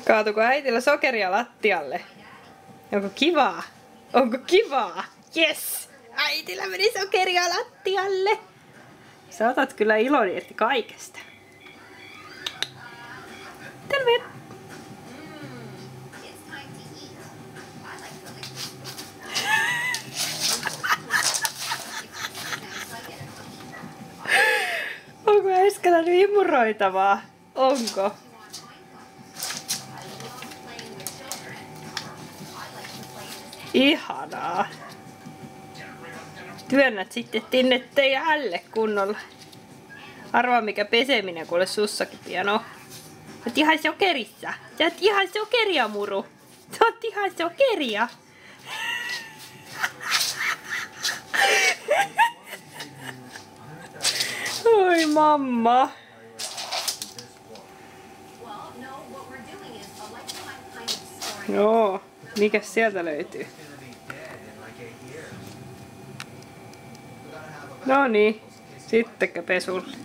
Kaatuko äitillä sokeria lattialle? Onko kivaa? Onko kivaa? Yes! Äitillä meni sokeria lattialle. Sä otat kyllä ilon irti kaikesta. Terve! Onko äsken nyt imuroitavaa? Onko? Ihanaa. Työnnät sitten tinnettei hälle kunnolla. Arvaa mikä peseminen kuule sussakin pian on. Sä oot ihan sokerissa. Sä oot ihan sokeria, muru. Sä oot ihan sokeria. Oi mamma. Joo, mikäs sieltä löytyy? No niin, sittenkö pesulle?